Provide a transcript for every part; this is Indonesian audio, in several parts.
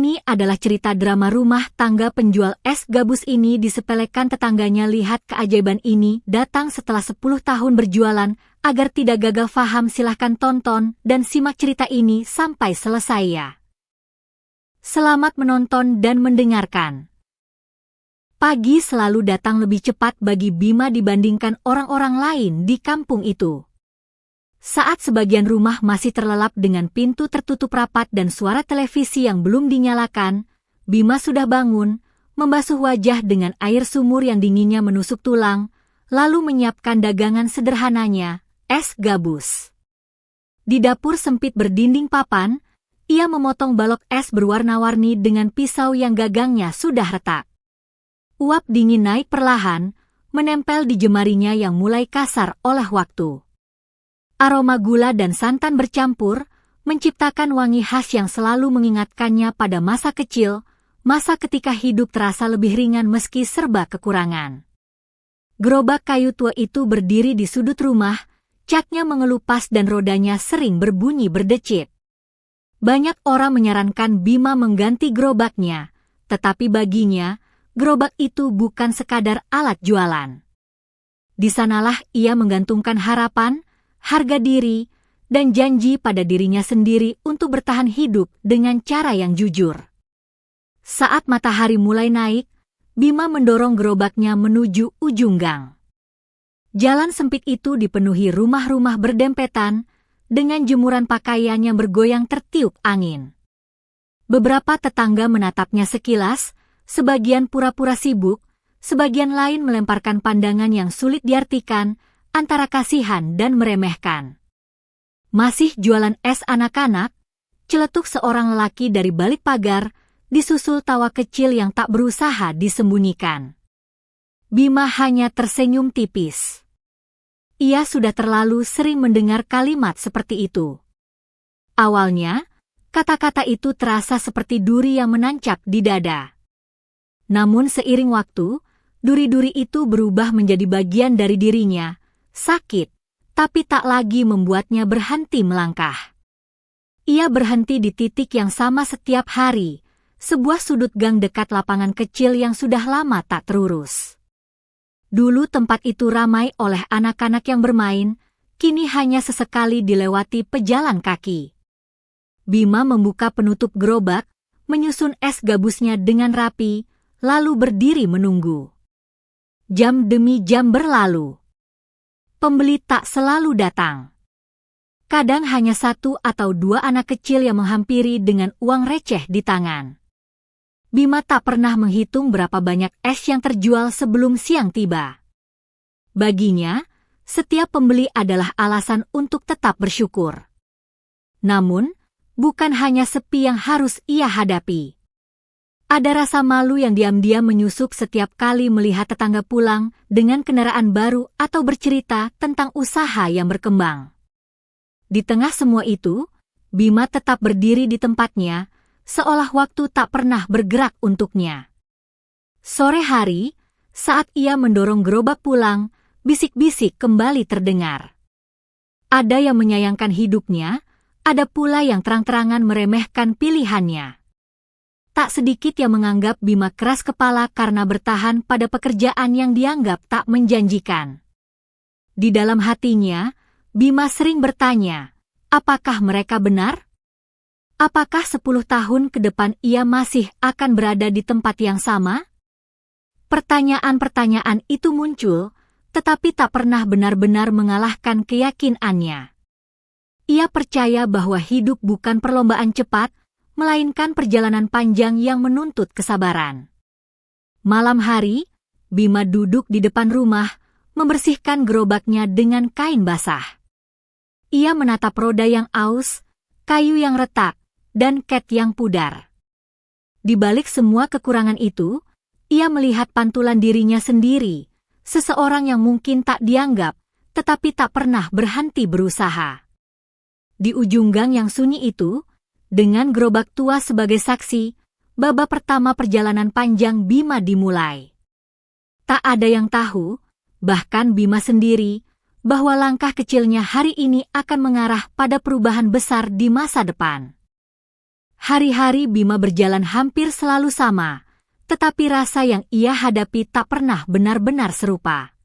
Ini adalah cerita drama rumah tangga. Penjual es gabus ini disepelekan tetangganya. Lihat keajaiban ini datang setelah 10 tahun berjualan. Agar tidak gagal faham, silahkan tonton dan simak cerita ini sampai selesai ya. Selamat menonton dan mendengarkan. Pagi selalu datang lebih cepat bagi Bima dibandingkan orang-orang lain di kampung itu. Saat sebagian rumah masih terlelap dengan pintu tertutup rapat dan suara televisi yang belum dinyalakan, Bima sudah bangun, membasuh wajah dengan air sumur yang dinginnya menusuk tulang, lalu menyiapkan dagangan sederhananya, es gabus. Di dapur sempit berdinding papan, ia memotong balok es berwarna-warni dengan pisau yang gagangnya sudah retak. Uap dingin naik perlahan, menempel di jemarinya yang mulai kasar oleh waktu. Aroma gula dan santan bercampur, menciptakan wangi khas yang selalu mengingatkannya pada masa kecil, masa ketika hidup terasa lebih ringan meski serba kekurangan. Gerobak kayu tua itu berdiri di sudut rumah, caknya mengelupas dan rodanya sering berbunyi berdecit. Banyak orang menyarankan Bima mengganti gerobaknya, tetapi baginya, gerobak itu bukan sekadar alat jualan. Di sanalah ia menggantungkan harapan, harga diri, dan janji pada dirinya sendiri untuk bertahan hidup dengan cara yang jujur. Saat matahari mulai naik, Bima mendorong gerobaknya menuju ujung gang. Jalan sempit itu dipenuhi rumah-rumah berdempetan, dengan jemuran pakaian yang bergoyang tertiup angin. Beberapa tetangga menatapnya sekilas, sebagian pura-pura sibuk, sebagian lain melemparkan pandangan yang sulit diartikan, antara kasihan dan meremehkan. Masih jualan es anak-anak? Celetuk seorang lelaki dari balik pagar, disusul tawa kecil yang tak berusaha disembunyikan. Bima hanya tersenyum tipis. Ia sudah terlalu sering mendengar kalimat seperti itu. Awalnya, kata-kata itu terasa seperti duri yang menancap di dada. Namun seiring waktu, duri-duri itu berubah menjadi bagian dari dirinya, sakit, tapi tak lagi membuatnya berhenti melangkah. Ia berhenti di titik yang sama setiap hari, sebuah sudut gang dekat lapangan kecil yang sudah lama tak terurus. Dulu tempat itu ramai oleh anak-anak yang bermain, kini hanya sesekali dilewati pejalan kaki. Bima membuka penutup gerobak, menyusun es gabusnya dengan rapi, lalu berdiri menunggu. Jam demi jam berlalu. Pembeli tak selalu datang. Kadang hanya 1 atau 2 anak kecil yang menghampiri dengan uang receh di tangan. Bima tak pernah menghitung berapa banyak es yang terjual sebelum siang tiba. Baginya, setiap pembeli adalah alasan untuk tetap bersyukur. Namun, bukan hanya sepi yang harus ia hadapi. Ada rasa malu yang diam-diam menyusup setiap kali melihat tetangga pulang dengan kendaraan baru atau bercerita tentang usaha yang berkembang. Di tengah semua itu, Bima tetap berdiri di tempatnya, seolah waktu tak pernah bergerak untuknya. Sore hari, saat ia mendorong gerobak pulang, bisik-bisik kembali terdengar. Ada yang menyayangkan hidupnya, ada pula yang terang-terangan meremehkan pilihannya. Tak sedikit yang menganggap Bima keras kepala karena bertahan pada pekerjaan yang dianggap tak menjanjikan. Di dalam hatinya, Bima sering bertanya, apakah mereka benar? Apakah 10 tahun ke depan ia masih akan berada di tempat yang sama? Pertanyaan-pertanyaan itu muncul, tetapi tak pernah benar-benar mengalahkan keyakinannya. Ia percaya bahwa hidup bukan perlombaan cepat, melainkan perjalanan panjang yang menuntut kesabaran. Malam hari, Bima duduk di depan rumah, membersihkan gerobaknya dengan kain basah. Ia menatap roda yang aus, kayu yang retak, dan cat yang pudar. Di balik semua kekurangan itu, ia melihat pantulan dirinya sendiri, seseorang yang mungkin tak dianggap, tetapi tak pernah berhenti berusaha. Di ujung gang yang sunyi itu, dengan gerobak tua sebagai saksi, babak pertama perjalanan panjang Bima dimulai. Tak ada yang tahu, bahkan Bima sendiri, bahwa langkah kecilnya hari ini akan mengarah pada perubahan besar di masa depan. Hari-hari Bima berjalan hampir selalu sama, tetapi rasa yang ia hadapi tak pernah benar-benar serupa.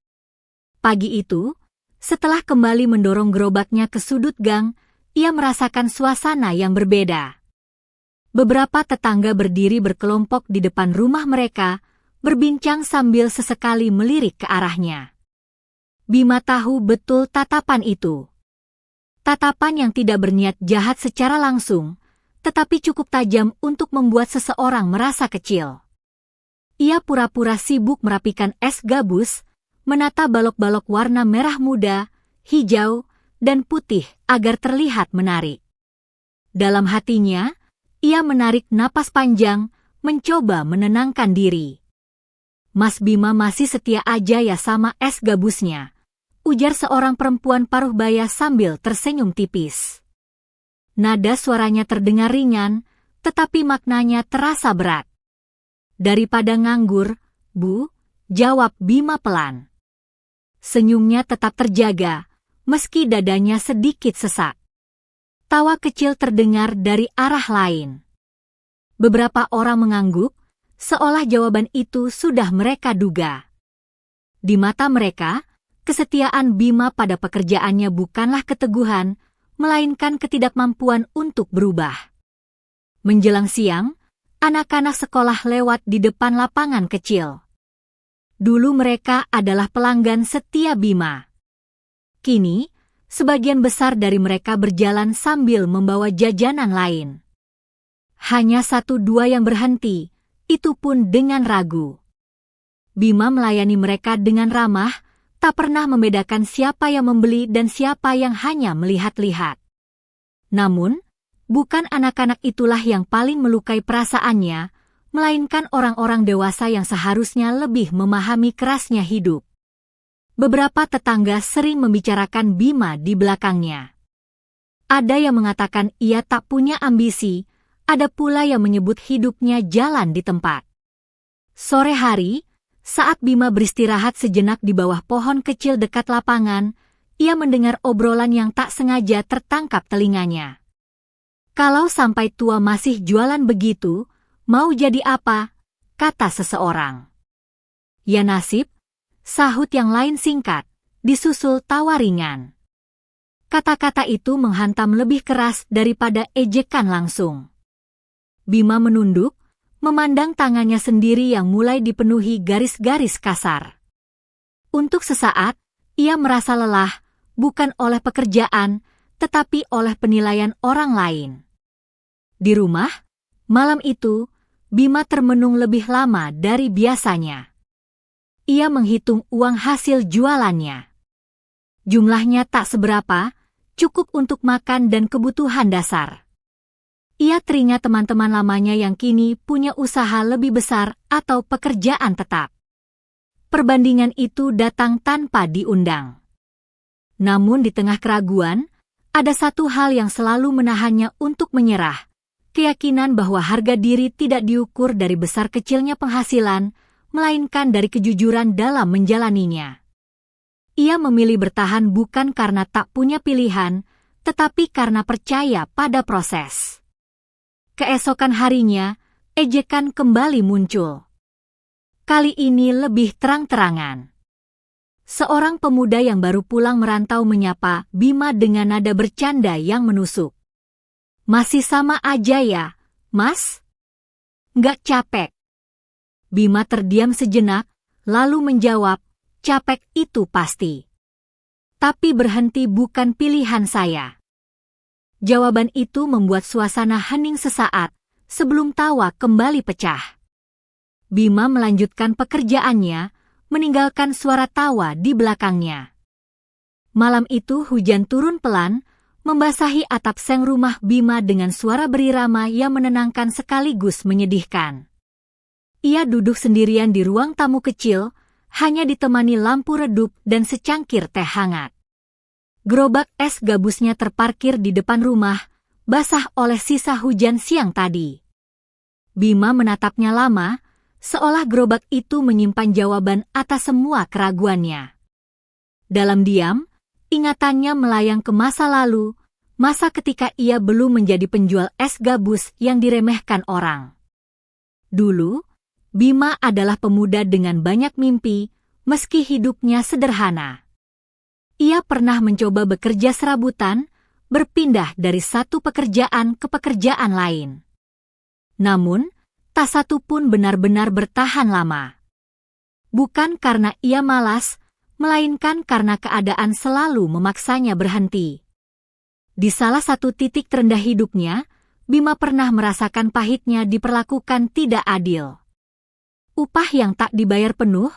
Pagi itu, setelah kembali mendorong gerobaknya ke sudut gang, ia merasakan suasana yang berbeda. Beberapa tetangga berdiri berkelompok di depan rumah mereka, berbincang sambil sesekali melirik ke arahnya. Bima tahu betul tatapan itu. Tatapan yang tidak berniat jahat secara langsung, tetapi cukup tajam untuk membuat seseorang merasa kecil. Ia pura-pura sibuk merapikan es gabus, menata balok-balok warna merah muda, hijau, dan putih agar terlihat menarik. Dalam hatinya, ia menarik napas panjang, mencoba menenangkan diri. Mas Bima masih setia aja ya sama es gabusnya, ujar seorang perempuan paruh baya sambil tersenyum tipis. Nada suaranya terdengar ringan, tetapi maknanya terasa berat. Daripada nganggur, Bu, jawab Bima pelan. Senyumnya tetap terjaga, meski dadanya sedikit sesak. Tawa kecil terdengar dari arah lain. Beberapa orang mengangguk, seolah jawaban itu sudah mereka duga. Di mata mereka, kesetiaan Bima pada pekerjaannya bukanlah keteguhan, melainkan ketidakmampuan untuk berubah. Menjelang siang, anak-anak sekolah lewat di depan lapangan kecil. Dulu mereka adalah pelanggan setia Bima. Kini, sebagian besar dari mereka berjalan sambil membawa jajanan lain. Hanya 1-2 yang berhenti, itu pun dengan ragu. Bima melayani mereka dengan ramah, tak pernah membedakan siapa yang membeli dan siapa yang hanya melihat-lihat. Namun, bukan anak-anak itulah yang paling melukai perasaannya, melainkan orang-orang dewasa yang seharusnya lebih memahami kerasnya hidup. Beberapa tetangga sering membicarakan Bima di belakangnya. Ada yang mengatakan ia tak punya ambisi, ada pula yang menyebut hidupnya jalan di tempat. Sore hari, saat Bima beristirahat sejenak di bawah pohon kecil dekat lapangan, ia mendengar obrolan yang tak sengaja tertangkap telinganya. Kalau sampai tua masih jualan begitu, mau jadi apa? Kata seseorang. Ya nasib, sahut yang lain singkat, disusul tawa ringan. Kata-kata itu menghantam lebih keras daripada ejekan langsung. Bima menunduk, memandang tangannya sendiri yang mulai dipenuhi garis-garis kasar. Untuk sesaat, ia merasa lelah, bukan oleh pekerjaan, tetapi oleh penilaian orang lain. Di rumah, malam itu, Bima termenung lebih lama dari biasanya. Ia menghitung uang hasil jualannya. Jumlahnya tak seberapa, cukup untuk makan dan kebutuhan dasar. Ia teringat teman-teman lamanya yang kini punya usaha lebih besar atau pekerjaan tetap. Perbandingan itu datang tanpa diundang. Namun di tengah keraguan, ada satu hal yang selalu menahannya untuk menyerah. Keyakinan bahwa harga diri tidak diukur dari besar kecilnya penghasilan, melainkan dari kejujuran dalam menjalaninya. Ia memilih bertahan bukan karena tak punya pilihan, tetapi karena percaya pada proses. Keesokan harinya, ejekan kembali muncul. Kali ini lebih terang-terangan. Seorang pemuda yang baru pulang merantau menyapa Bima dengan nada bercanda yang menusuk. Masih sama aja ya, Mas? Nggak capek? Bima terdiam sejenak, lalu menjawab, capek itu pasti. Tapi berhenti bukan pilihan saya. Jawaban itu membuat suasana hening sesaat, sebelum tawa kembali pecah. Bima melanjutkan pekerjaannya, meninggalkan suara tawa di belakangnya. Malam itu hujan turun pelan, membasahi atap seng rumah Bima dengan suara berirama yang menenangkan sekaligus menyedihkan. Ia duduk sendirian di ruang tamu kecil, hanya ditemani lampu redup dan secangkir teh hangat. Gerobak es gabusnya terparkir di depan rumah, basah oleh sisa hujan siang tadi. Bima menatapnya lama, seolah gerobak itu menyimpan jawaban atas semua keraguannya. Dalam diam, ingatannya melayang ke masa lalu, Masa ketika ia belum menjadi penjual es gabus yang diremehkan orang. Dulu, Bima adalah pemuda dengan banyak mimpi, meski hidupnya sederhana. Ia pernah mencoba bekerja serabutan, berpindah dari satu pekerjaan ke pekerjaan lain. Namun, tak satu pun benar-benar bertahan lama. Bukan karena ia malas, melainkan karena keadaan selalu memaksanya berhenti. Di salah satu titik terendah hidupnya, Bima pernah merasakan pahitnya diperlakukan tidak adil. Upah yang tak dibayar penuh,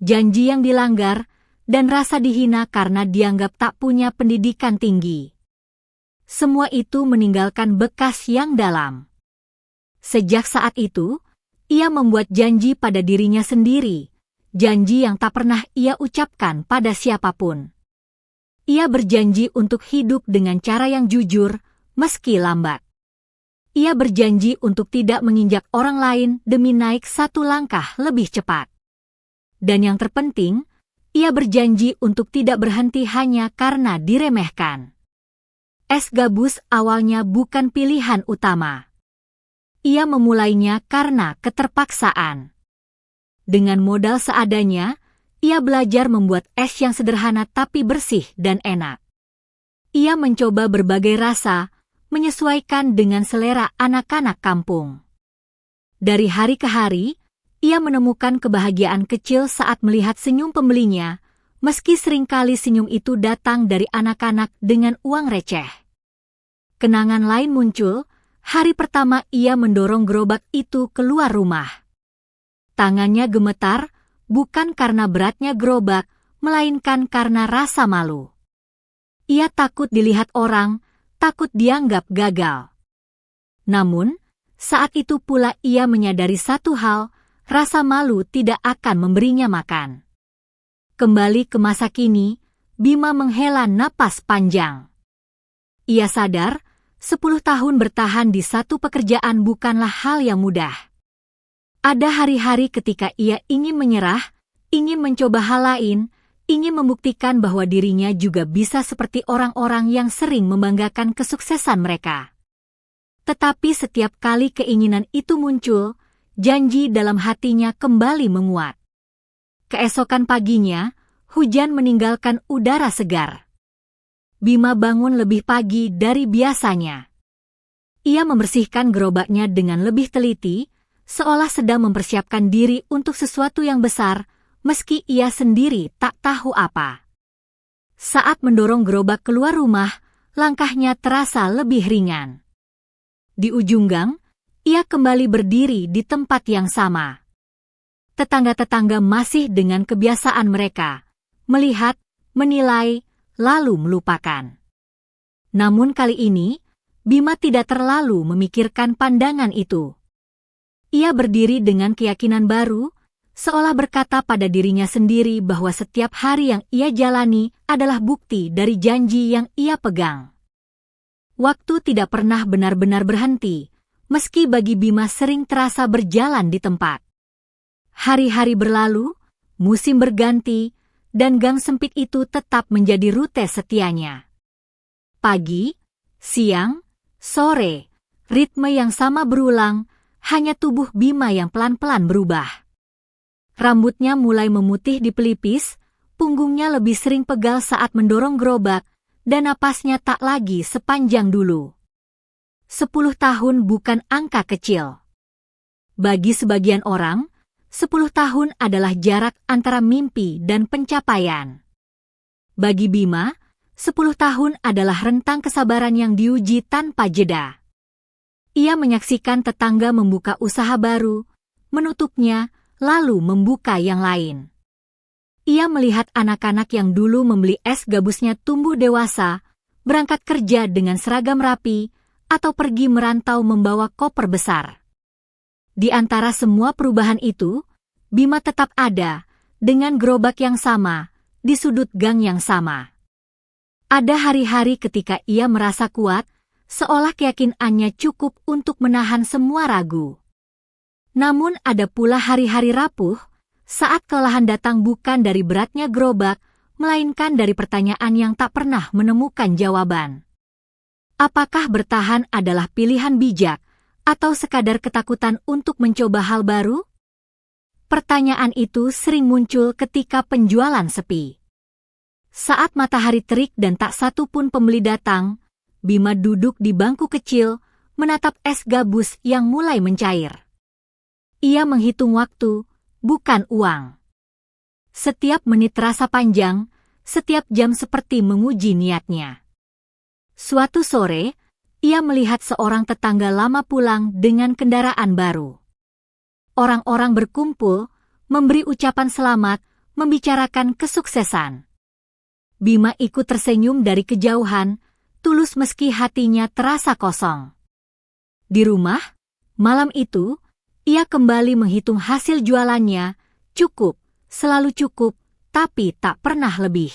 janji yang dilanggar, dan rasa dihina karena dianggap tak punya pendidikan tinggi. Semua itu meninggalkan bekas yang dalam. Sejak saat itu, ia membuat janji pada dirinya sendiri, janji yang tak pernah ia ucapkan pada siapapun. Ia berjanji untuk hidup dengan cara yang jujur, meski lambat. Ia berjanji untuk tidak menginjak orang lain demi naik satu langkah lebih cepat. Dan yang terpenting, ia berjanji untuk tidak berhenti hanya karena diremehkan. Es gabus awalnya bukan pilihan utama. Ia memulainya karena keterpaksaan. Dengan modal seadanya, ia belajar membuat es yang sederhana tapi bersih dan enak. Ia mencoba berbagai rasa, menyesuaikan dengan selera anak-anak kampung. Dari hari ke hari, ia menemukan kebahagiaan kecil saat melihat senyum pembelinya, meski seringkali senyum itu datang dari anak-anak dengan uang receh. Kenangan lain muncul, hari pertama ia mendorong gerobak itu keluar rumah. Tangannya gemetar, bukan karena beratnya gerobak, melainkan karena rasa malu. Ia takut dilihat orang, takut dianggap gagal. Namun, saat itu pula ia menyadari satu hal, rasa malu tidak akan memberinya makan. Kembali ke masa kini, Bima menghela napas panjang. Ia sadar, 10 tahun bertahan di satu pekerjaan bukanlah hal yang mudah. Ada hari-hari ketika ia ingin menyerah, ingin mencoba hal lain, ingin membuktikan bahwa dirinya juga bisa seperti orang-orang yang sering membanggakan kesuksesan mereka. Tetapi setiap kali keinginan itu muncul, janji dalam hatinya kembali menguat. Keesokan paginya, hujan meninggalkan udara segar. Bima bangun lebih pagi dari biasanya. Ia membersihkan gerobaknya dengan lebih teliti, seolah sedang mempersiapkan diri untuk sesuatu yang besar, meski ia sendiri tak tahu apa. Saat mendorong gerobak keluar rumah, langkahnya terasa lebih ringan. Di ujung gang, ia kembali berdiri di tempat yang sama. Tetangga-tetangga masih dengan kebiasaan mereka, melihat, menilai, lalu melupakan. Namun kali ini, Bima tidak terlalu memikirkan pandangan itu. Ia berdiri dengan keyakinan baru, seolah berkata pada dirinya sendiri bahwa setiap hari yang ia jalani adalah bukti dari janji yang ia pegang. Waktu tidak pernah benar-benar berhenti, meski bagi Bima sering terasa berjalan di tempat. Hari-hari berlalu, musim berganti, dan gang sempit itu tetap menjadi rute setianya. Pagi, siang, sore, ritme yang sama berulang, hanya tubuh Bima yang pelan-pelan berubah. Rambutnya mulai memutih di pelipis, punggungnya lebih sering pegal saat mendorong gerobak, dan napasnya tak lagi sepanjang dulu. 10 tahun bukan angka kecil. Bagi sebagian orang, 10 tahun adalah jarak antara mimpi dan pencapaian. Bagi Bima, 10 tahun adalah rentang kesabaran yang diuji tanpa jeda. Ia menyaksikan tetangga membuka usaha baru, menutupnya, lalu membuka yang lain. Ia melihat anak-anak yang dulu membeli es gabusnya tumbuh dewasa, berangkat kerja dengan seragam rapi, atau pergi merantau membawa koper besar. Di antara semua perubahan itu, Bima tetap ada, dengan gerobak yang sama, di sudut gang yang sama. Ada hari-hari ketika ia merasa kuat, seolah keyakinannya cukup untuk menahan semua ragu. Namun ada pula hari-hari rapuh, saat kelelahan datang bukan dari beratnya gerobak, melainkan dari pertanyaan yang tak pernah menemukan jawaban. Apakah bertahan adalah pilihan bijak, atau sekadar ketakutan untuk mencoba hal baru? Pertanyaan itu sering muncul ketika penjualan sepi. Saat matahari terik dan tak satu pun pembeli datang, Bima duduk di bangku kecil, menatap es gabus yang mulai mencair. Ia menghitung waktu, bukan uang. Setiap menit terasa panjang, setiap jam seperti menguji niatnya. Suatu sore, ia melihat seorang tetangga lama pulang dengan kendaraan baru. Orang-orang berkumpul, memberi ucapan selamat, membicarakan kesuksesan. Bima ikut tersenyum dari kejauhan, tulus meski hatinya terasa kosong. Di rumah, malam itu, ia kembali menghitung hasil jualannya, cukup, selalu cukup, tapi tak pernah lebih.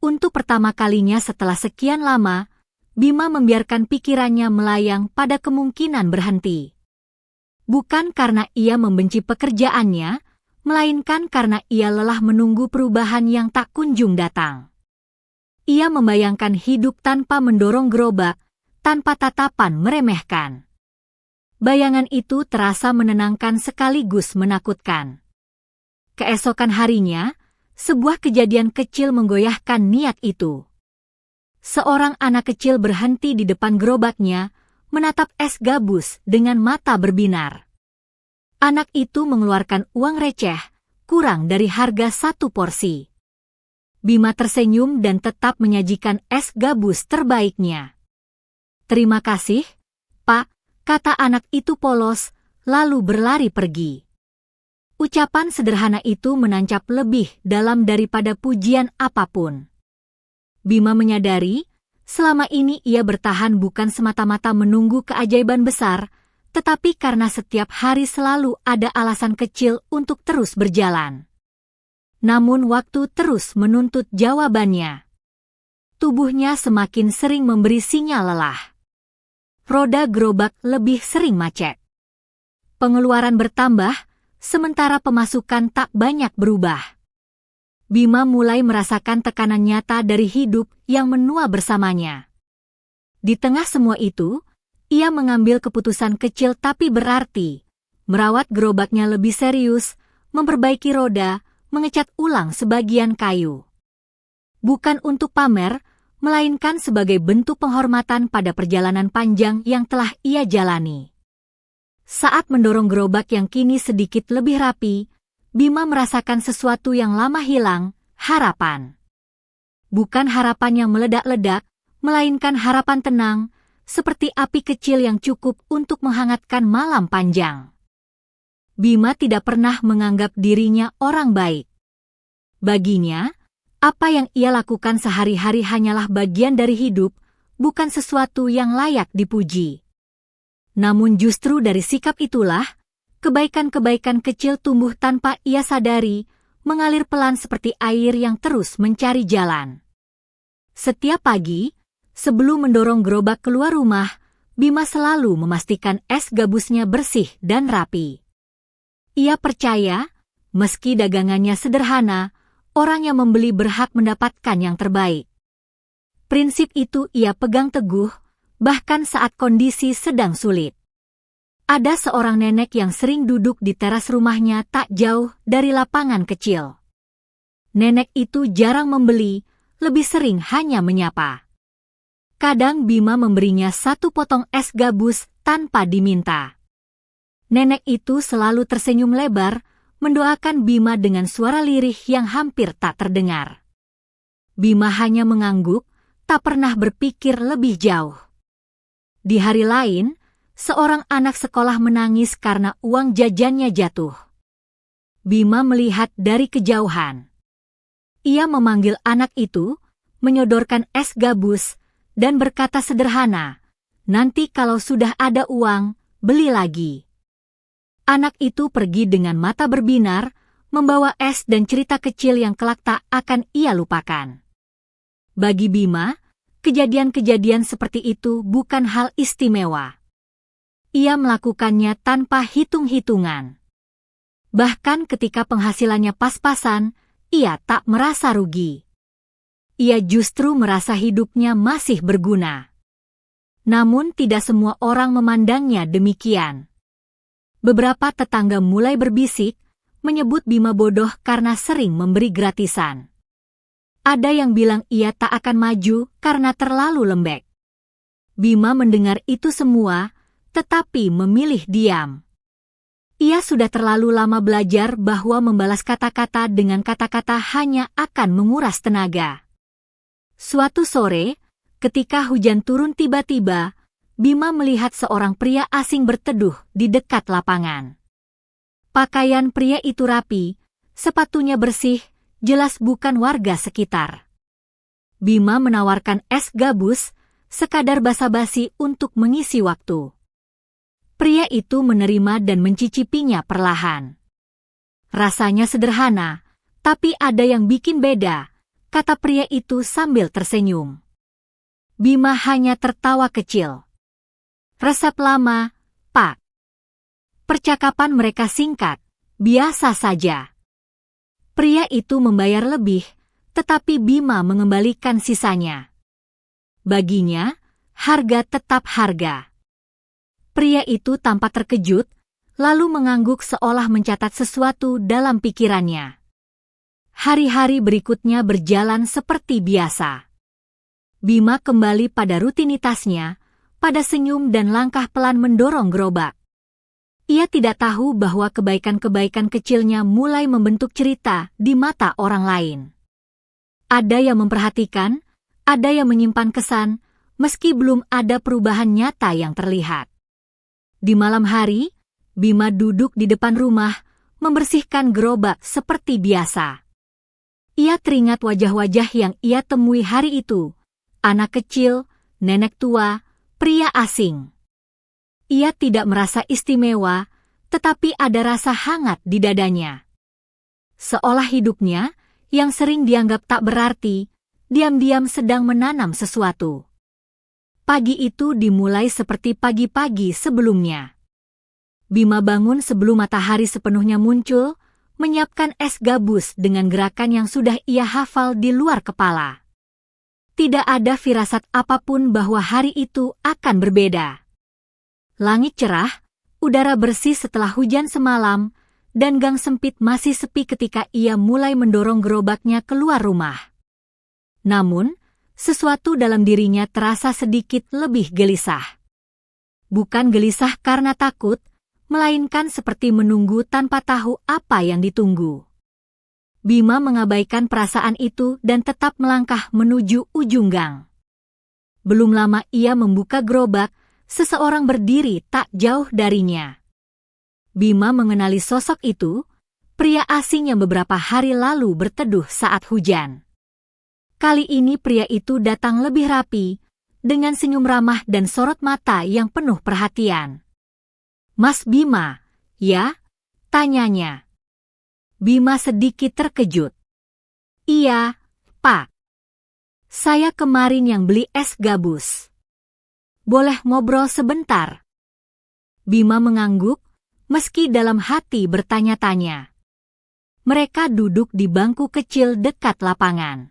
Untuk pertama kalinya setelah sekian lama, Bima membiarkan pikirannya melayang pada kemungkinan berhenti. Bukan karena ia membenci pekerjaannya, melainkan karena ia lelah menunggu perubahan yang tak kunjung datang. Ia membayangkan hidup tanpa mendorong gerobak, tanpa tatapan meremehkan. Bayangan itu terasa menenangkan sekaligus menakutkan. Keesokan harinya, sebuah kejadian kecil menggoyahkan niat itu. Seorang anak kecil berhenti di depan gerobaknya, menatap es gabus dengan mata berbinar. Anak itu mengeluarkan uang receh, kurang dari harga satu porsi. Bima tersenyum dan tetap menyajikan es gabus terbaiknya. "Terima kasih, Pak," kata anak itu polos, lalu berlari pergi. Ucapan sederhana itu menancap lebih dalam daripada pujian apapun. Bima menyadari, selama ini ia bertahan bukan semata-mata menunggu keajaiban besar, tetapi karena setiap hari selalu ada alasan kecil untuk terus berjalan. Namun waktu terus menuntut jawabannya. Tubuhnya semakin sering memberi sinyal lelah. Roda gerobak lebih sering macet. Pengeluaran bertambah, sementara pemasukan tak banyak berubah. Bima mulai merasakan tekanan nyata dari hidup yang menua bersamanya. Di tengah semua itu, ia mengambil keputusan kecil tapi berarti, merawat gerobaknya lebih serius, memperbaiki roda, mengecat ulang sebagian kayu. Bukan untuk pamer, melainkan sebagai bentuk penghormatan pada perjalanan panjang yang telah ia jalani. Saat mendorong gerobak yang kini sedikit lebih rapi, Bima merasakan sesuatu yang lama hilang, harapan. Bukan harapan yang meledak-ledak, melainkan harapan tenang, seperti api kecil yang cukup untuk menghangatkan malam panjang. Bima tidak pernah menganggap dirinya orang baik. Baginya, apa yang ia lakukan sehari-hari hanyalah bagian dari hidup, bukan sesuatu yang layak dipuji. Namun justru dari sikap itulah, kebaikan-kebaikan kecil tumbuh tanpa ia sadari, mengalir pelan seperti air yang terus mencari jalan. Setiap pagi, sebelum mendorong gerobak keluar rumah, Bima selalu memastikan es gabusnya bersih dan rapi. Ia percaya, meski dagangannya sederhana, orang yang membeli berhak mendapatkan yang terbaik. Prinsip itu ia pegang teguh, bahkan saat kondisi sedang sulit. Ada seorang nenek yang sering duduk di teras rumahnya tak jauh dari lapangan kecil. Nenek itu jarang membeli, lebih sering hanya menyapa. Kadang Bima memberinya satu potong es gabus tanpa diminta. Nenek itu selalu tersenyum lebar, mendoakan Bima dengan suara lirih yang hampir tak terdengar. Bima hanya mengangguk, tak pernah berpikir lebih jauh. Di hari lain, seorang anak sekolah menangis karena uang jajannya jatuh. Bima melihat dari kejauhan. Ia memanggil anak itu, menyodorkan es gabus, dan berkata sederhana, "Nanti kalau sudah ada uang, beli lagi." Anak itu pergi dengan mata berbinar, membawa es dan cerita kecil yang kelak tak akan ia lupakan. Bagi Bima, kejadian-kejadian seperti itu bukan hal istimewa. Ia melakukannya tanpa hitung-hitungan. Bahkan ketika penghasilannya pas-pasan, ia tak merasa rugi. Ia justru merasa hidupnya masih berguna. Namun tidak semua orang memandangnya demikian. Beberapa tetangga mulai berbisik, menyebut Bima bodoh karena sering memberi gratisan. Ada yang bilang ia tak akan maju karena terlalu lembek. Bima mendengar itu semua, tetapi memilih diam. Ia sudah terlalu lama belajar bahwa membalas kata-kata dengan kata-kata hanya akan menguras tenaga. Suatu sore, ketika hujan turun tiba-tiba, Bima melihat seorang pria asing berteduh di dekat lapangan. Pakaian pria itu rapi, sepatunya bersih, jelas bukan warga sekitar. Bima menawarkan es gabus, sekadar basa-basi untuk mengisi waktu. Pria itu menerima dan mencicipinya perlahan. Rasanya sederhana, tapi ada yang bikin beda, kata pria itu sambil tersenyum. Bima hanya tertawa kecil. Resep lama, Pak. Percakapan mereka singkat, biasa saja. Pria itu membayar lebih, tetapi Bima mengembalikan sisanya. Baginya, harga tetap harga. Pria itu tampak terkejut, lalu mengangguk seolah mencatat sesuatu dalam pikirannya. Hari-hari berikutnya berjalan seperti biasa. Bima kembali pada rutinitasnya, pada senyum dan langkah pelan mendorong gerobak. Ia tidak tahu bahwa kebaikan-kebaikan kecilnya mulai membentuk cerita di mata orang lain. Ada yang memperhatikan, ada yang menyimpan kesan, meski belum ada perubahan nyata yang terlihat. Di malam hari, Bima duduk di depan rumah, membersihkan gerobak seperti biasa. Ia teringat wajah-wajah yang ia temui hari itu, anak kecil, nenek tua, pria asing. Ia tidak merasa istimewa, tetapi ada rasa hangat di dadanya. Seolah hidupnya, yang sering dianggap tak berarti, diam-diam sedang menanam sesuatu. Pagi itu dimulai seperti pagi-pagi sebelumnya. Bima bangun sebelum matahari sepenuhnya muncul, menyiapkan es gabus dengan gerakan yang sudah ia hafal di luar kepala. Tidak ada firasat apapun bahwa hari itu akan berbeda. Langit cerah, udara bersih setelah hujan semalam, dan gang sempit masih sepi ketika ia mulai mendorong gerobaknya keluar rumah. Namun, sesuatu dalam dirinya terasa sedikit lebih gelisah. Bukan gelisah karena takut, melainkan seperti menunggu tanpa tahu apa yang ditunggu. Bima mengabaikan perasaan itu dan tetap melangkah menuju ujung gang. Belum lama ia membuka gerobak, seseorang berdiri tak jauh darinya. Bima mengenali sosok itu, pria asing yang beberapa hari lalu berteduh saat hujan. Kali ini pria itu datang lebih rapi, dengan senyum ramah dan sorot mata yang penuh perhatian. "Mas Bima, ya?" tanyanya. Bima sedikit terkejut. "Iya, Pak. Saya kemarin yang beli es gabus. Boleh ngobrol sebentar?" Bima mengangguk, meski dalam hati bertanya-tanya. Mereka duduk di bangku kecil dekat lapangan.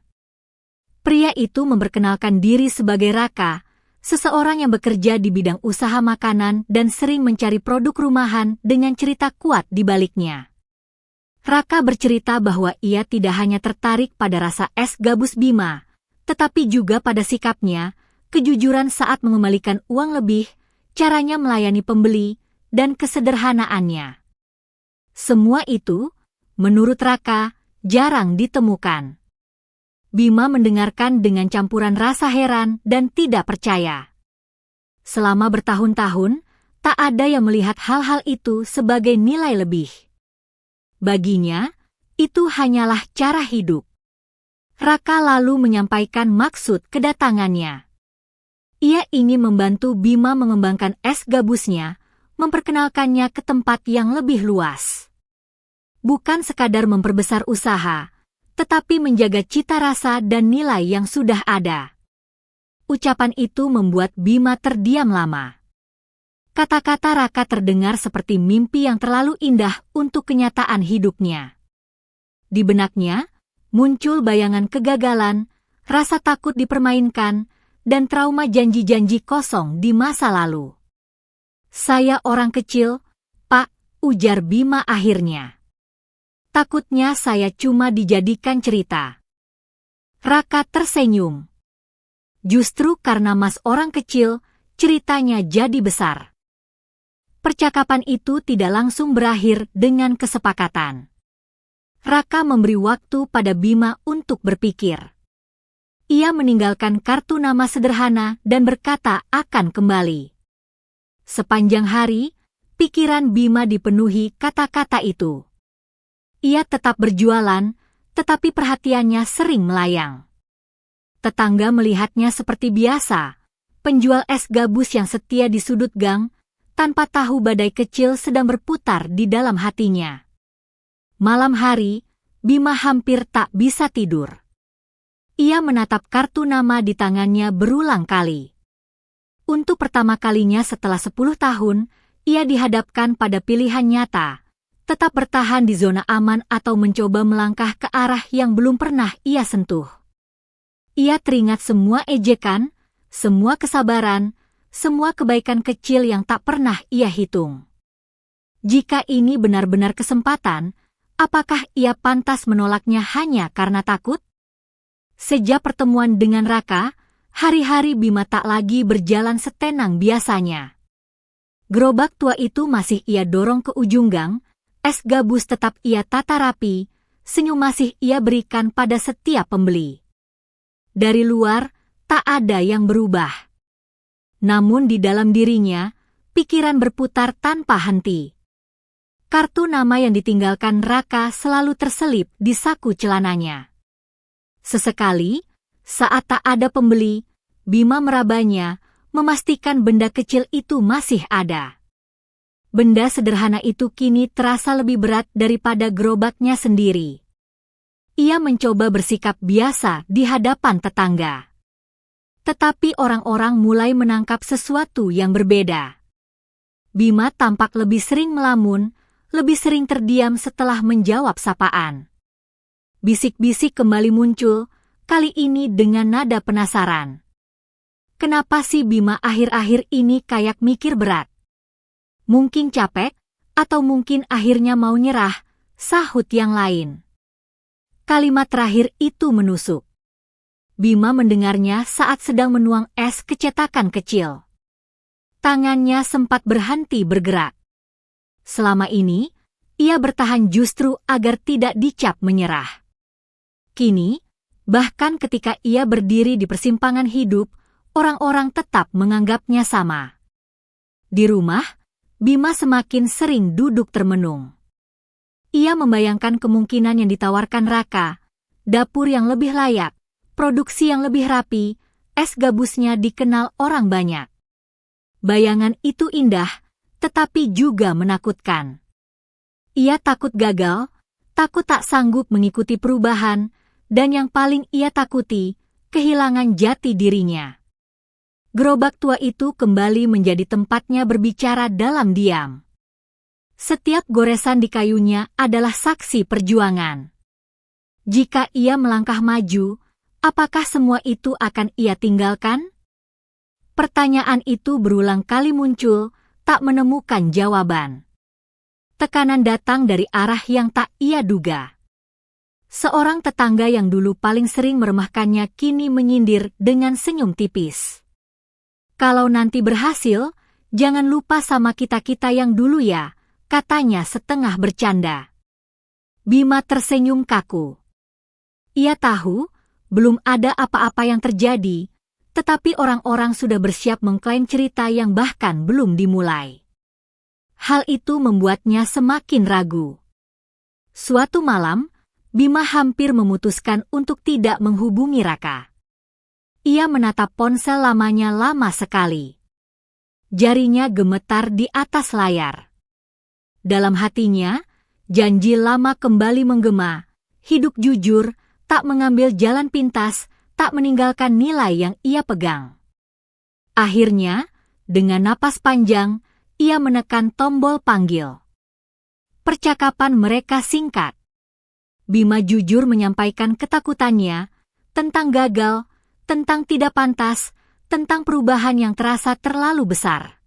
Pria itu memperkenalkan diri sebagai Raka, seseorang yang bekerja di bidang usaha makanan dan sering mencari produk rumahan dengan cerita kuat di baliknya. Raka bercerita bahwa ia tidak hanya tertarik pada rasa es gabus Bima, tetapi juga pada sikapnya, kejujuran saat mengembalikan uang lebih, caranya melayani pembeli, dan kesederhanaannya. Semua itu, menurut Raka, jarang ditemukan. Bima mendengarkan dengan campuran rasa heran dan tidak percaya. Selama bertahun-tahun, tak ada yang melihat hal-hal itu sebagai nilai lebih. Baginya, itu hanyalah cara hidup. Raka lalu menyampaikan maksud kedatangannya. Ia ingin membantu Bima mengembangkan es gabusnya, memperkenalkannya ke tempat yang lebih luas. Bukan sekadar memperbesar usaha, tetapi menjaga cita rasa dan nilai yang sudah ada. Ucapan itu membuat Bima terdiam lama. Kata-kata Raka terdengar seperti mimpi yang terlalu indah untuk kenyataan hidupnya. Di benaknya, muncul bayangan kegagalan, rasa takut dipermainkan, dan trauma janji-janji kosong di masa lalu. "Saya orang kecil, Pak," ujar Bima akhirnya. "Takutnya saya cuma dijadikan cerita." Raka tersenyum. "Justru karena Mas orang kecil, ceritanya jadi besar." Percakapan itu tidak langsung berakhir dengan kesepakatan. Raka memberi waktu pada Bima untuk berpikir. Ia meninggalkan kartu nama sederhana dan berkata akan kembali. Sepanjang hari, pikiran Bima dipenuhi kata-kata itu. Ia tetap berjualan, tetapi perhatiannya sering melayang. Tetangga melihatnya seperti biasa, penjual es gabus yang setia di sudut gang, tanpa tahu badai kecil sedang berputar di dalam hatinya. Malam hari, Bima hampir tak bisa tidur. Ia menatap kartu nama di tangannya berulang kali. Untuk pertama kalinya setelah 10 tahun, ia dihadapkan pada pilihan nyata, tetap bertahan di zona aman atau mencoba melangkah ke arah yang belum pernah ia sentuh. Ia teringat semua ejekan, semua kesabaran, semua kebaikan kecil yang tak pernah ia hitung. Jika ini benar-benar kesempatan, apakah ia pantas menolaknya hanya karena takut? Sejak pertemuan dengan Raka, hari-hari Bima tak lagi berjalan setenang biasanya. Gerobak tua itu masih ia dorong ke ujung gang, es gabus tetap ia tata rapi, senyum masih ia berikan pada setiap pembeli. Dari luar, tak ada yang berubah. Namun di dalam dirinya, pikiran berputar tanpa henti. Kartu nama yang ditinggalkan Raka selalu terselip di saku celananya. Sesekali, saat tak ada pembeli, Bima merabanya, memastikan benda kecil itu masih ada. Benda sederhana itu kini terasa lebih berat daripada gerobaknya sendiri. Ia mencoba bersikap biasa di hadapan tetangga. Tetapi orang-orang mulai menangkap sesuatu yang berbeda. Bima tampak lebih sering melamun, lebih sering terdiam setelah menjawab sapaan. Bisik-bisik kembali muncul, kali ini dengan nada penasaran. Kenapa sih Bima akhir-akhir ini kayak mikir berat? Mungkin capek, atau mungkin akhirnya mau nyerah, sahut yang lain. Kalimat terakhir itu menusuk. Bima mendengarnya saat sedang menuang es ke cetakan kecil. Tangannya sempat berhenti bergerak. Selama ini, ia bertahan justru agar tidak dicap menyerah. Kini, bahkan ketika ia berdiri di persimpangan hidup, orang-orang tetap menganggapnya sama. Di rumah, Bima semakin sering duduk termenung. Ia membayangkan kemungkinan yang ditawarkan Raka, dapur yang lebih layak, produksi yang lebih rapi, es gabusnya dikenal orang banyak. Bayangan itu indah, tetapi juga menakutkan. Ia takut gagal, takut tak sanggup mengikuti perubahan, dan yang paling ia takuti, kehilangan jati dirinya. Gerobak tua itu kembali menjadi tempatnya berbicara dalam diam. Setiap goresan di kayunya adalah saksi perjuangan. Jika ia melangkah maju, apakah semua itu akan ia tinggalkan? Pertanyaan itu berulang kali muncul, tak menemukan jawaban. Tekanan datang dari arah yang tak ia duga. Seorang tetangga yang dulu paling sering meremehkannya kini menyindir dengan senyum tipis. "Kalau nanti berhasil, jangan lupa sama kita-kita yang dulu ya," katanya setengah bercanda. Bima tersenyum kaku. Ia tahu, belum ada apa-apa yang terjadi, tetapi orang-orang sudah bersiap mengklaim cerita yang bahkan belum dimulai. Hal itu membuatnya semakin ragu. Suatu malam, Bima hampir memutuskan untuk tidak menghubungi Raka. Ia menatap ponsel lamanya lama sekali. Jarinya gemetar di atas layar. Dalam hatinya, janji lama kembali menggema, hidup jujur, tak mengambil jalan pintas, tak meninggalkan nilai yang ia pegang. Akhirnya, dengan napas panjang, ia menekan tombol panggil. Percakapan mereka singkat. Bima jujur menyampaikan ketakutannya, tentang gagal, tentang tidak pantas, tentang perubahan yang terasa terlalu besar.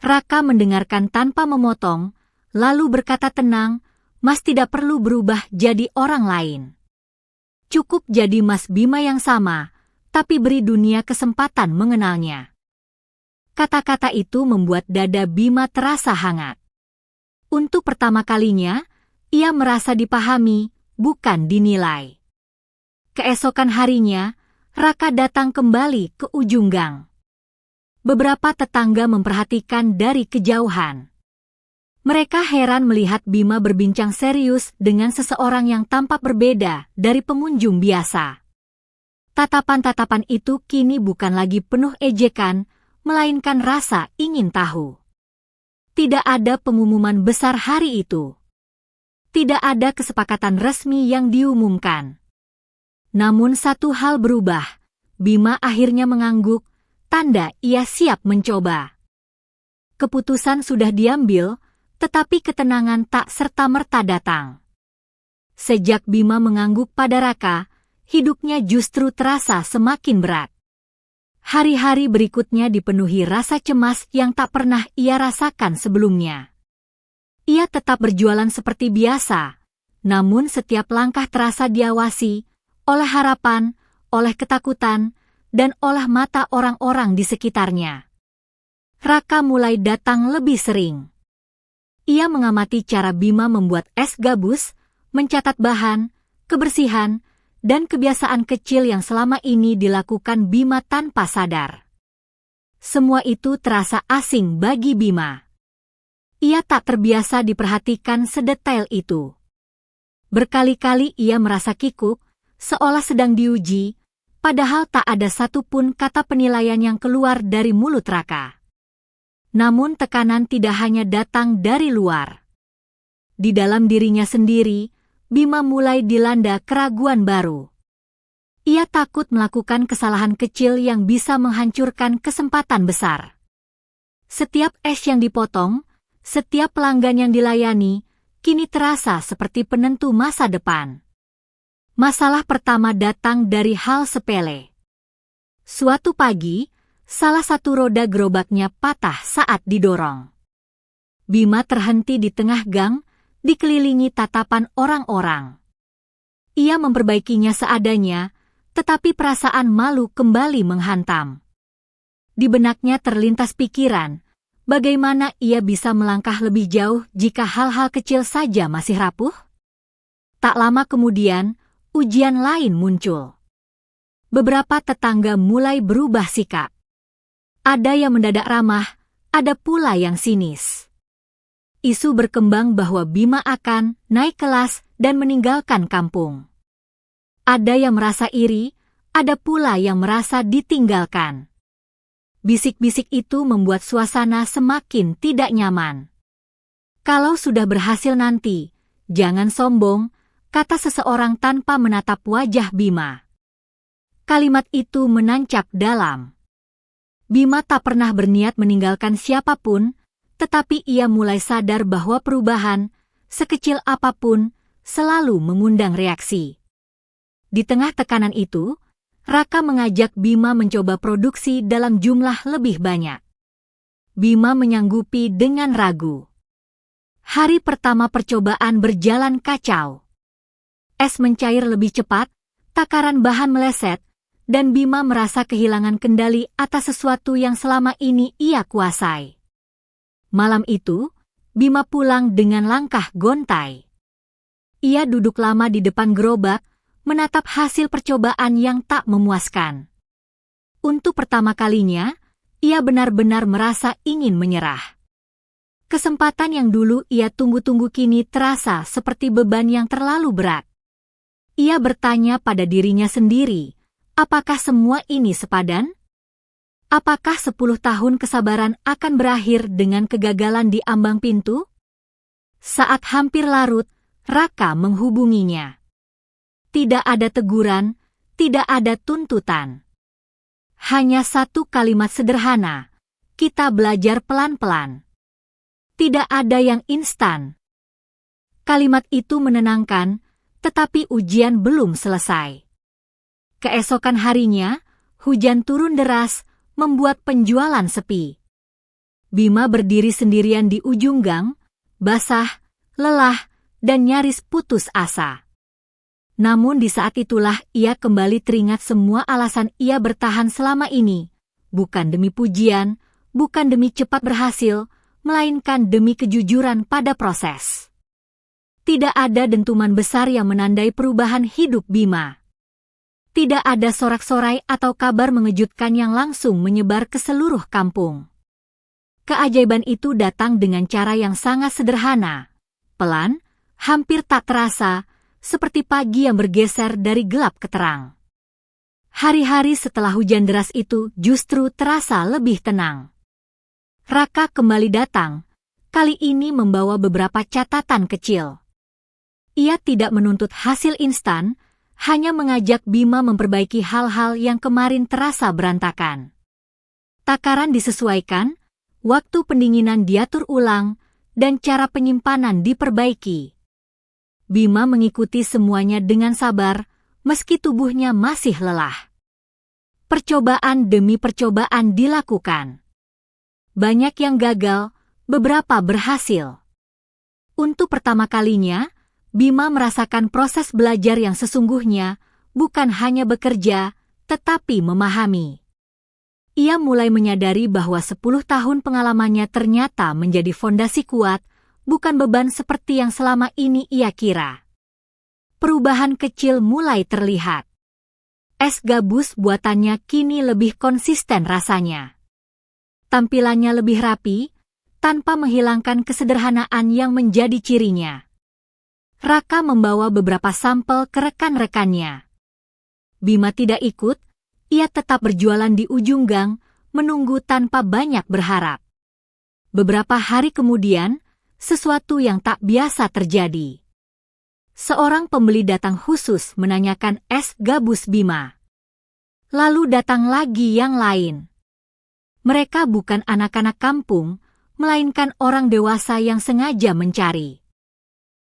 Raka mendengarkan tanpa memotong, lalu berkata tenang, Mas tidak perlu berubah jadi orang lain. Cukup jadi Mas Bima yang sama, tapi beri dunia kesempatan mengenalnya. Kata-kata itu membuat dada Bima terasa hangat. Untuk pertama kalinya, ia merasa dipahami, bukan dinilai. Keesokan harinya, Raka datang kembali ke ujung gang. Beberapa tetangga memperhatikan dari kejauhan. Mereka heran melihat Bima berbincang serius dengan seseorang yang tampak berbeda dari pengunjung biasa. Tatapan-tatapan itu kini bukan lagi penuh ejekan, melainkan rasa ingin tahu. Tidak ada pengumuman besar hari itu. Tidak ada kesepakatan resmi yang diumumkan. Namun satu hal berubah, Bima akhirnya mengangguk, tanda ia siap mencoba. Keputusan sudah diambil, tetapi ketenangan tak serta-merta datang. Sejak Bima mengangguk pada Raka, hidupnya justru terasa semakin berat. Hari-hari berikutnya dipenuhi rasa cemas yang tak pernah ia rasakan sebelumnya. Ia tetap berjualan seperti biasa, namun setiap langkah terasa diawasi oleh harapan, oleh ketakutan, dan oleh mata orang-orang di sekitarnya. Raka mulai datang lebih sering. Ia mengamati cara Bima membuat es gabus, mencatat bahan, kebersihan, dan kebiasaan kecil yang selama ini dilakukan Bima tanpa sadar. Semua itu terasa asing bagi Bima. Ia tak terbiasa diperhatikan sedetail itu. Berkali-kali ia merasa kikuk, seolah sedang diuji, padahal tak ada satupun kata penilaian yang keluar dari mulut Raka. Namun tekanan tidak hanya datang dari luar. Di dalam dirinya sendiri, Bima mulai dilanda keraguan baru. Ia takut melakukan kesalahan kecil yang bisa menghancurkan kesempatan besar. Setiap es yang dipotong, setiap pelanggan yang dilayani, kini terasa seperti penentu masa depan. Masalah pertama datang dari hal sepele. Suatu pagi, salah satu roda gerobaknya patah saat didorong. Bima terhenti di tengah gang, dikelilingi tatapan orang-orang. Ia memperbaikinya seadanya, tetapi perasaan malu kembali menghantam. Di benaknya terlintas pikiran, bagaimana ia bisa melangkah lebih jauh jika hal-hal kecil saja masih rapuh? Tak lama kemudian, ujian lain muncul. Beberapa tetangga mulai berubah sikap. Ada yang mendadak ramah, ada pula yang sinis. Isu berkembang bahwa Bima akan naik kelas dan meninggalkan kampung. Ada yang merasa iri, ada pula yang merasa ditinggalkan. Bisik-bisik itu membuat suasana semakin tidak nyaman. Kalau sudah berhasil nanti, jangan sombong, kata seseorang tanpa menatap wajah Bima. Kalimat itu menancap dalam. Bima tak pernah berniat meninggalkan siapapun, tetapi ia mulai sadar bahwa perubahan, sekecil apapun, selalu mengundang reaksi. Di tengah tekanan itu, Raka mengajak Bima mencoba produksi dalam jumlah lebih banyak. Bima menyanggupi dengan ragu. Hari pertama percobaan berjalan kacau. Es mencair lebih cepat, takaran bahan meleset, dan Bima merasa kehilangan kendali atas sesuatu yang selama ini ia kuasai. Malam itu, Bima pulang dengan langkah gontai. Ia duduk lama di depan gerobak, menatap hasil percobaan yang tak memuaskan. Untuk pertama kalinya, ia benar-benar merasa ingin menyerah. Kesempatan yang dulu ia tunggu-tunggu kini terasa seperti beban yang terlalu berat. Ia bertanya pada dirinya sendiri, apakah semua ini sepadan? Apakah 10 tahun kesabaran akan berakhir dengan kegagalan di ambang pintu? Saat hampir larut, Raka menghubunginya. Tidak ada teguran, tidak ada tuntutan. Hanya satu kalimat sederhana, kita belajar pelan-pelan. Tidak ada yang instan. Kalimat itu menenangkan, tetapi ujian belum selesai. Keesokan harinya, Hujan turun deras, membuat penjualan sepi. Bima berdiri sendirian di ujung gang, basah, lelah, dan nyaris putus asa. Namun di saat itulah ia kembali teringat semua alasan ia bertahan selama ini, bukan demi pujian, bukan demi cepat berhasil, melainkan demi kejujuran pada proses. Tidak ada dentuman besar yang menandai perubahan hidup Bima. Tidak ada sorak-sorai atau kabar mengejutkan yang langsung menyebar ke seluruh kampung. Keajaiban itu datang dengan cara yang sangat sederhana, pelan, hampir tak terasa, seperti pagi yang bergeser dari gelap ke terang. Hari-hari setelah hujan deras itu justru terasa lebih tenang. Raka kembali datang, kali ini membawa beberapa catatan kecil. Ia tidak menuntut hasil instan, hanya mengajak Bima memperbaiki hal-hal yang kemarin terasa berantakan. Takaran disesuaikan, waktu pendinginan diatur ulang, dan cara penyimpanan diperbaiki. Bima mengikuti semuanya dengan sabar, meski tubuhnya masih lelah. Percobaan demi percobaan dilakukan. Banyak yang gagal, beberapa berhasil. Untuk pertama kalinya, Bima merasakan proses belajar yang sesungguhnya, bukan hanya bekerja, tetapi memahami. Ia mulai menyadari bahwa 10 tahun pengalamannya ternyata menjadi fondasi kuat, bukan beban seperti yang selama ini ia kira. Perubahan kecil mulai terlihat. Es gabus buatannya kini lebih konsisten rasanya. Tampilannya lebih rapi, tanpa menghilangkan kesederhanaan yang menjadi cirinya. Raka membawa beberapa sampel ke rekan-rekannya. Bima tidak ikut, ia tetap berjualan di ujung gang, menunggu tanpa banyak berharap. Beberapa hari kemudian, sesuatu yang tak biasa terjadi. Seorang pembeli datang khusus menanyakan es gabus Bima. Lalu datang lagi yang lain. Mereka bukan anak-anak kampung, melainkan orang dewasa yang sengaja mencari.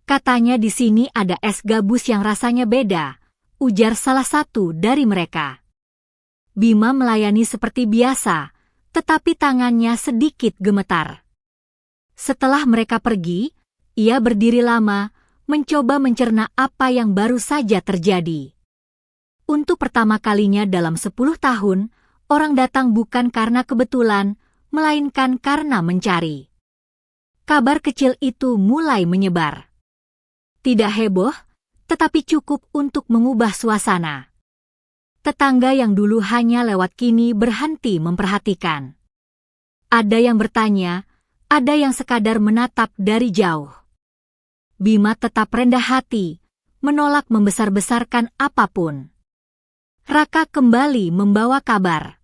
Katanya di sini ada es gabus yang rasanya beda, ujar salah satu dari mereka. Bima melayani seperti biasa, tetapi tangannya sedikit gemetar. Setelah mereka pergi, ia berdiri lama, mencoba mencerna apa yang baru saja terjadi. Untuk pertama kalinya dalam 10 tahun, orang datang bukan karena kebetulan, melainkan karena mencari. Kabar kecil itu mulai menyebar. Tidak heboh, tetapi cukup untuk mengubah suasana. Tetangga yang dulu hanya lewat kini berhenti memperhatikan. Ada yang bertanya, ada yang sekadar menatap dari jauh. Bima tetap rendah hati, menolak membesar-besarkan apapun. Raka kembali membawa kabar.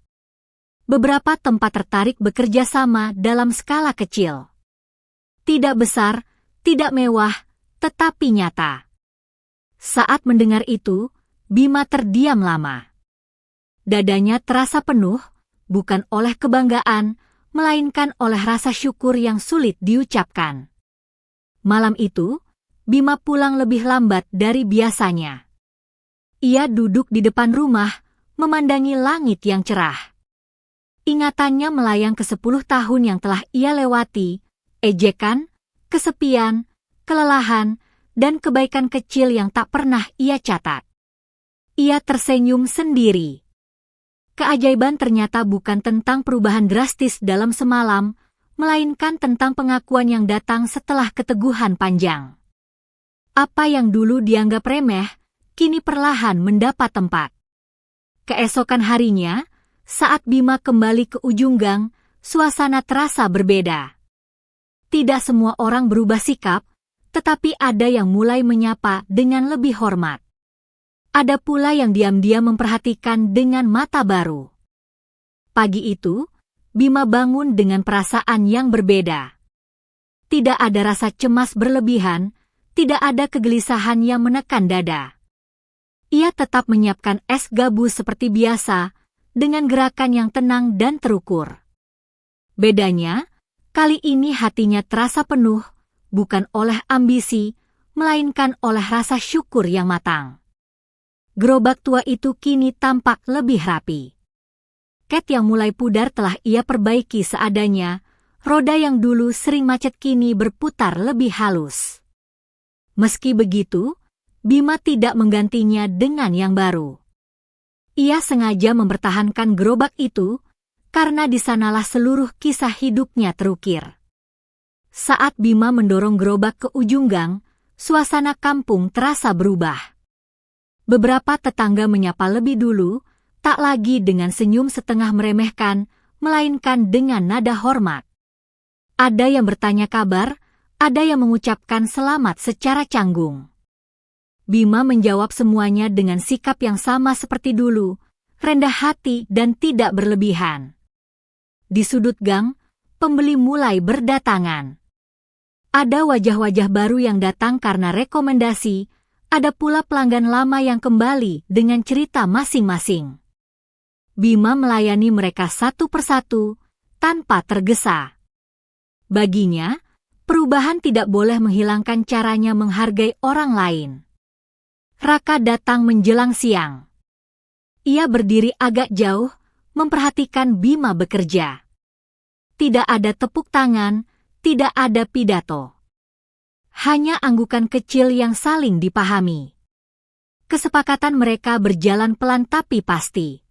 Beberapa tempat tertarik bekerja sama dalam skala kecil. Tidak besar, tidak mewah, tetapi nyata. Saat mendengar itu, Bima terdiam lama. Dadanya terasa penuh, bukan oleh kebanggaan, melainkan oleh rasa syukur yang sulit diucapkan. Malam itu, Bima pulang lebih lambat dari biasanya. Ia duduk di depan rumah, memandangi langit yang cerah. Ingatannya melayang ke 10 tahun yang telah ia lewati, ejekan, kesepian, kelelahan, dan kebaikan kecil yang tak pernah ia catat. Ia tersenyum sendiri. Keajaiban ternyata bukan tentang perubahan drastis dalam semalam, melainkan tentang pengakuan yang datang setelah keteguhan panjang. Apa yang dulu dianggap remeh, kini perlahan mendapat tempat. Keesokan harinya, saat Bima kembali ke ujung gang, suasana terasa berbeda. Tidak semua orang berubah sikap, tetapi ada yang mulai menyapa dengan lebih hormat. Ada pula yang diam-diam memperhatikan dengan mata baru. Pagi itu, Bima bangun dengan perasaan yang berbeda. Tidak ada rasa cemas berlebihan, tidak ada kegelisahan yang menekan dada. Ia tetap menyiapkan es gabus seperti biasa, dengan gerakan yang tenang dan terukur. Bedanya, kali ini hatinya terasa penuh, bukan oleh ambisi, melainkan oleh rasa syukur yang matang. Gerobak tua itu kini tampak lebih rapi. ket yang mulai pudar telah ia perbaiki seadanya, roda yang dulu sering macet kini berputar lebih halus. Meski begitu, Bima tidak menggantinya dengan yang baru. Ia sengaja mempertahankan gerobak itu, karena di sanalah seluruh kisah hidupnya terukir. Saat Bima mendorong gerobak ke ujung gang, suasana kampung terasa berubah. Beberapa tetangga menyapa lebih dulu, tak lagi dengan senyum setengah meremehkan, melainkan dengan nada hormat. Ada yang bertanya kabar, ada yang mengucapkan selamat secara canggung. Bima menjawab semuanya dengan sikap yang sama seperti dulu, rendah hati dan tidak berlebihan. Di sudut gang, pembeli mulai berdatangan. Ada wajah-wajah baru yang datang karena rekomendasi, ada pula pelanggan lama yang kembali dengan cerita masing-masing. Bima melayani mereka satu persatu, tanpa tergesa. Baginya, perubahan tidak boleh menghilangkan caranya menghargai orang lain. Raka datang menjelang siang. Ia berdiri agak jauh, memperhatikan Bima bekerja. Tidak ada tepuk tangan, tidak ada pidato. Hanya anggukan kecil yang saling dipahami. Kesepakatan mereka berjalan pelan tapi pasti.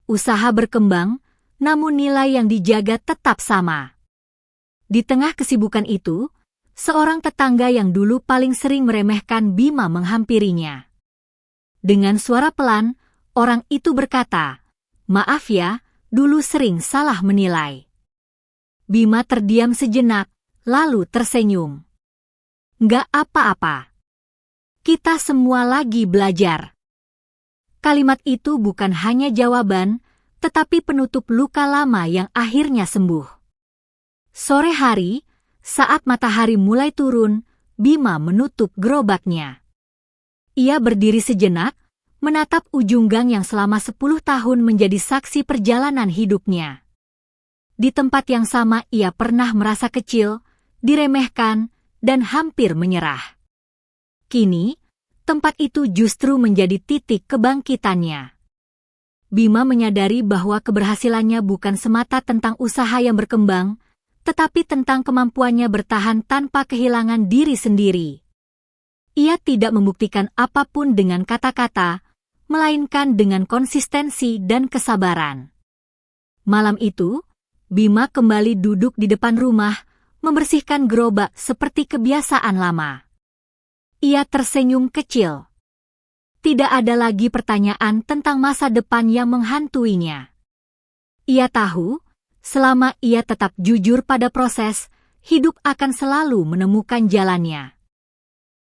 Usaha berkembang, namun nilai yang dijaga tetap sama. Di tengah kesibukan itu, seorang tetangga yang dulu paling sering meremehkan Bima menghampirinya. Dengan suara pelan, orang itu berkata, "Maaf ya, dulu sering salah menilai." Bima terdiam sejenak, lalu tersenyum. "Nggak apa-apa. Kita semua lagi belajar." Kalimat itu bukan hanya jawaban, tetapi penutup luka lama yang akhirnya sembuh. Sore hari, saat matahari mulai turun, Bima menutup gerobaknya. Ia berdiri sejenak, menatap ujung gang yang selama 10 tahun menjadi saksi perjalanan hidupnya. Di tempat yang sama ia pernah merasa kecil, diremehkan, dan hampir menyerah. Kini, tempat itu justru menjadi titik kebangkitannya. Bima menyadari bahwa keberhasilannya bukan semata tentang usaha yang berkembang, tetapi tentang kemampuannya bertahan tanpa kehilangan diri sendiri. Ia tidak membuktikan apapun dengan kata-kata, melainkan dengan konsistensi dan kesabaran. Malam itu, Bima kembali duduk di depan rumah, membersihkan gerobak seperti kebiasaan lama. Ia tersenyum kecil. Tidak ada lagi pertanyaan tentang masa depan yang menghantuinya. Ia tahu, selama ia tetap jujur pada proses, hidup akan selalu menemukan jalannya.